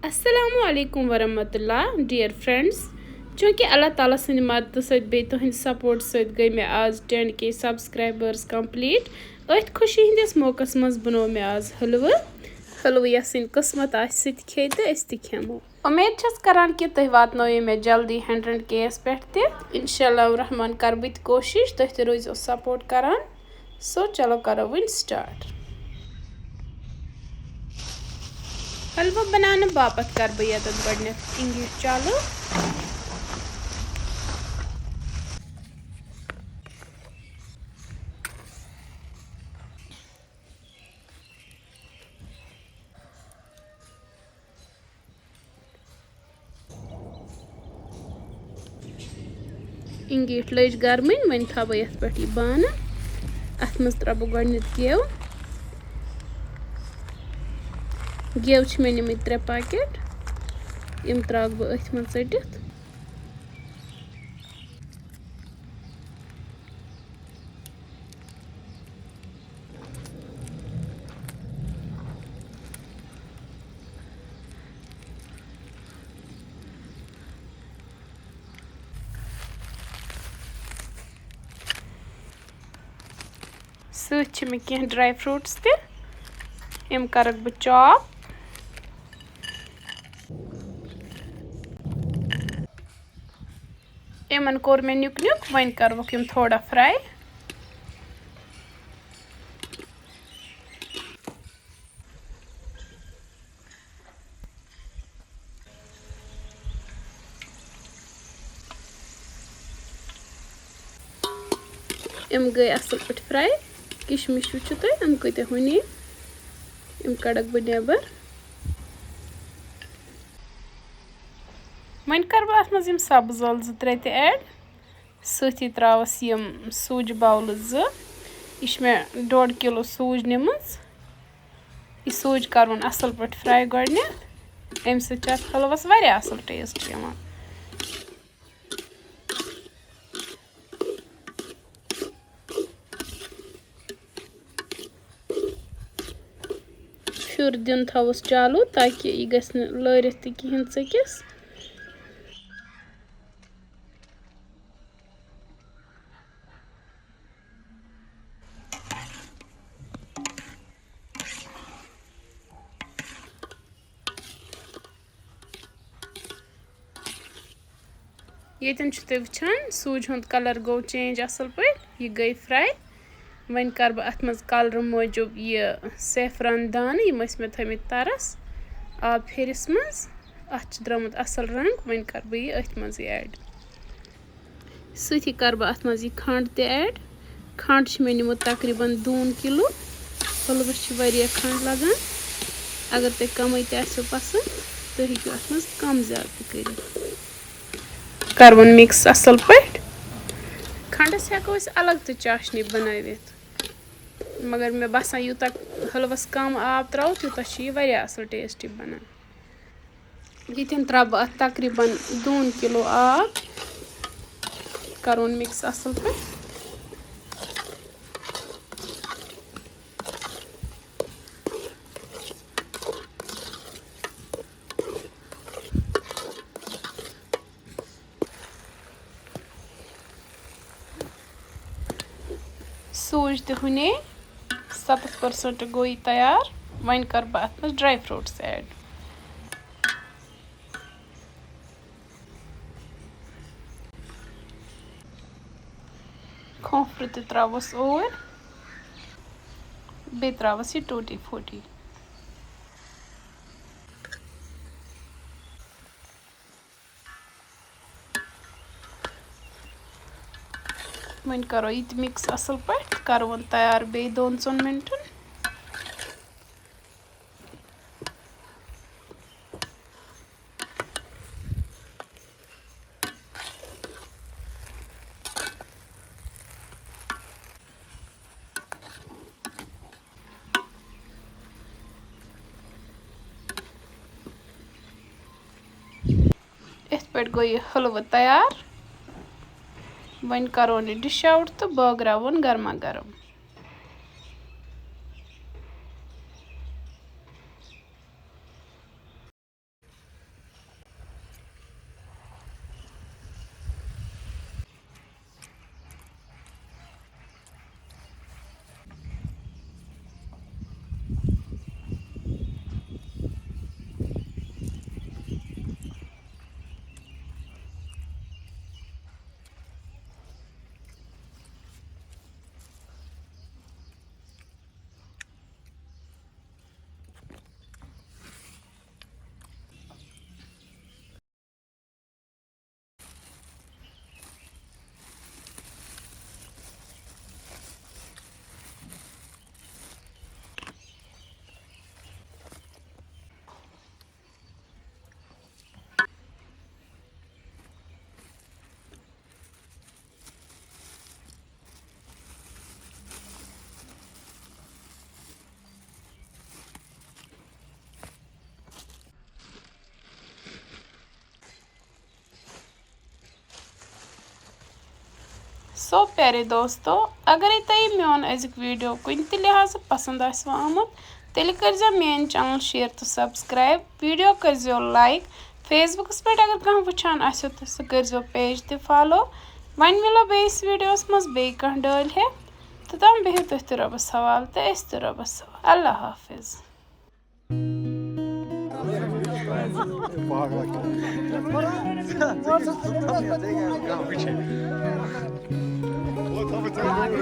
Assalam-o-Alaikum dear friends. Chunki Allah Ta'ala sindi madad sait be tuhind support sait gai me aaj 10k subscribers complete. Aith khushi hindes mokas maz bano me aaj halwa. Halwa yasin qismat aas sit khe te is ti khemo. Umeed chas karan ki tuh vatnayo me jaldi 100k s peth te. Inshallah Rahman kar bit koshish tuh te roizo support karan. So chalo karo win start. हलवा बनाने बापत कर बया तद गडने English चालू English लज गर्मिन one था बह पे बाना अत मज त्रा बह गड गेव गेव मे निमित 3 पैकेट यम त्राग बह अथ मन टित सत मे कह ड्राई फ्रूट्स तम कर बह चॉप यमन कोर मे नुक नुक वन करवक यम थोड़ा फ्राई यम गई असल पे फ्राई किशमिश वो तुम यम कत हनी यम कड़क बह नेबर वन कर बह अत मज सब्ज ٲl 2-3 ते ऐड सती त्रावस यम सूज बाउल 2 यह मे 1.5 किलो सूज निमज यह सूज कर असल पे फ्राई गडने अम सत हलवस वारिया असल टेस्ट यवان फिर दिन थवस चालू ताकि यह गस लरित त कहें चकिस येतन तुम वुचान सूज हुंद कलर गो चेंज असल पे यह गई फ्राई वन कर बह अत मज कलर मूजूब यह सेफरान दान यम मे थमित तरस आब फेरिस मज अत द्रमुत असल रंग वन कर बह यह अथ मज ऐड सती कर बह अत मज यह खंड ते ऐड खंड मे निमुत तकरीबन 2 किलो हलवस वारिया खंड लगान अगर तुम कम तसो पसंद तुम हेकु अत मज कम ज्यादा कर करवन मिक्स असल पे खंडस हेको अलग तो चाशनी बनावित मगर मे बसान यूता हलवस कम आब त्रो तूता वारिया असल टेस्टी बनान ये त्रा बह अत तकरीबन 2 किलो आब करवन मिक्स असल पे सूज तो हुने 70% गो तैयार वन कर बह अत मज ड्राई फ्रूट्स ऐड खोफर त त्रावस और बे त्रावस यह टूटी फूटी वन करो ये मिक्स असल पे करवन तैयार बे 2-3 मिनटन इत पे गो यह हलवा तैयार वन करो डिश आउट तो बगरावन गर्मा गर्म सो प्यारे दोस्तों, अगर तुम मोन अजुक वीडियो कुन त लिहाज पसंद आमुत तेल कर मेन चैनल शेयर तो सब्सक्राइब, वीडियो कर लाइक, फेसबुकस पे अगर कह वुचान आसो तो सह कर पेज ते फॉलो। वन मिलो बेस वीडियोस मज बे कह डाल है तो तम बिहु तुह रबस हवाल तो अस तो रबस हवाल। अल्लाह हाफिज। Hadi